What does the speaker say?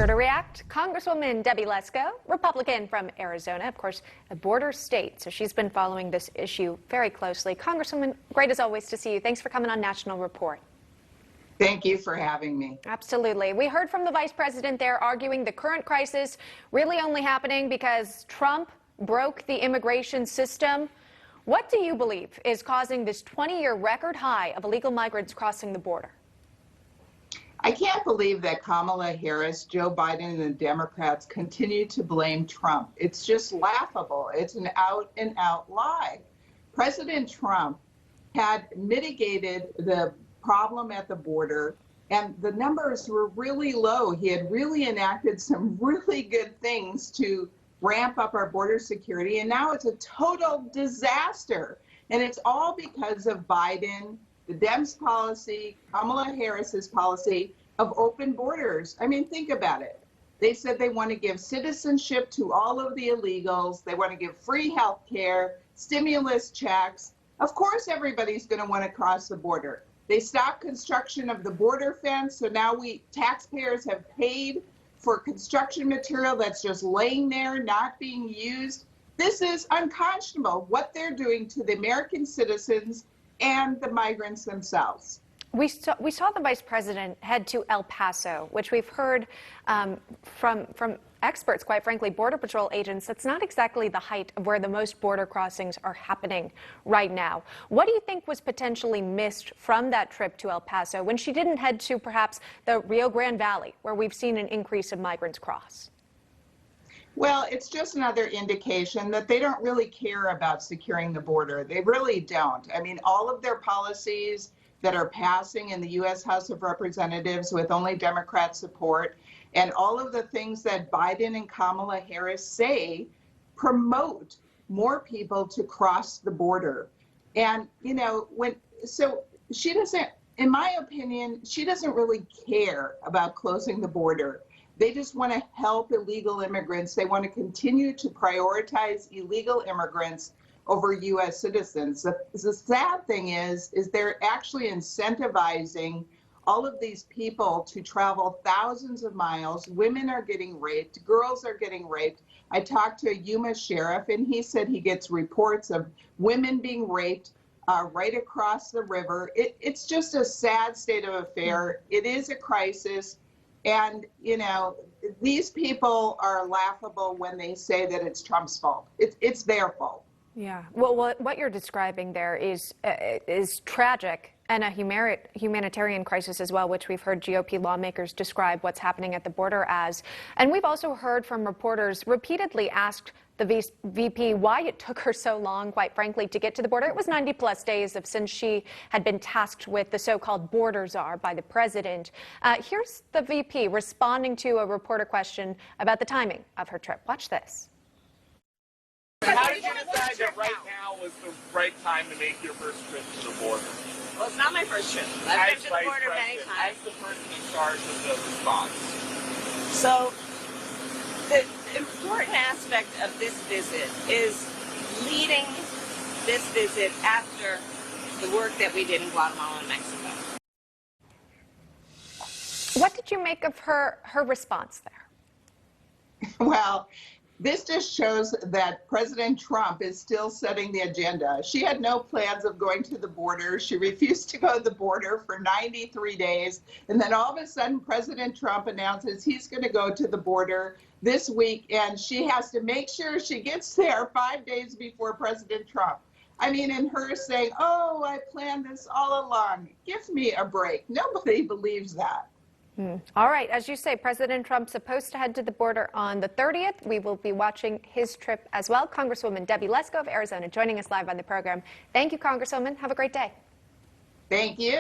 Here to react, Congresswoman Debbie Lesko, Republican from Arizona, of course, a border state, so she's been following this issue very closely. Congresswoman, great as always to see you. Thanks for coming on National Report. Thank you for having me. Absolutely. We heard from the vice president there arguing the current crisis really only happening because Trump broke the immigration system. What do you believe is causing this 20-year record high of illegal migrants crossing the border? I can't believe that Kamala Harris, Joe Biden, and the Democrats continue to blame Trump. It's just laughable. It's an out-and-out lie. President Trump had mitigated the problem at the border, and the numbers were really low. He had really enacted some really good things to ramp up our border security, and now it's a total disaster. And it's all because of Biden, the Dems' policy, Kamala Harris's policy of open borders. I mean, think about it. They said they want to give citizenship to all of the illegals. They want to give free health care, stimulus checks. Of course, everybody's going to want to cross the border. They stopped construction of the border fence, so now taxpayers have paid for construction material that's just laying there, not being used. This is unconscionable, what they're doing to the American citizens and the migrants themselves. We saw the vice president head to El Paso, which we've heard from experts, quite frankly, Border Patrol agents. That's not exactly the height of where the most border crossings are happening right now. What do you think was potentially missed from that trip to El Paso when she didn't head to perhaps the Rio Grande Valley, where we've seen an increase of migrants cross? Well, it's just another indication that they don't really care about securing the border. They really don't. I mean, all of their policies that are passing in the U.S. House of Representatives with only Democrat support, and all of the things that Biden and Kamala Harris say promote more people to cross the border. And, you know, so she doesn't, in my opinion, she doesn't really care about closing the border. They just want to help illegal immigrants. They want to continue to prioritize illegal immigrants over U.S. citizens. The sad thing is they're actually incentivizing all of these people to travel thousands of miles. Women are getting raped. Girls are getting raped. I talked to a Yuma sheriff, and he said he gets reports of women being raped right across the river. It's just a sad state of affair. It is a crisis. And, you know, these people are laughable when they say that it's Trump's fault. It's their fault. Yeah. Well, what you're describing there is tragic and a humanitarian crisis as well, which we've heard GOP lawmakers describe what's happening at the border as. And we've also heard from reporters repeatedly asked the VP why it took her so long, quite frankly, to get to the border. It was 90-plus days since she had been tasked with the so-called border czar by the president. Here's the VP responding to a reporter question about the timing of her trip. Watch this. How did you decide that right now was the right time to make your first trip to the border? Well, it's not my first trip. I've been to the border many times. As the person in charge of the response. So, the important aspect of this visit is leading this visit after the work that we did in Guatemala and Mexico. What did you make of her response there? Well, this just shows that President Trump is still setting the agenda. She had no plans of going to the border. She refused to go to the border for 93 days. And then all of a sudden, President Trump announces he's going to go to the border this week, and she has to make sure she gets there 5 days before President Trump. I mean, and her saying, oh, I planned this all along. Give me a break. Nobody believes that. All right. As you say, President Trump's supposed to head to the border on the 30th. We will be watching his trip as well. Congresswoman Debbie Lesko of Arizona joining us live on the program. Thank you, Congresswoman. Have a great day. Thank you.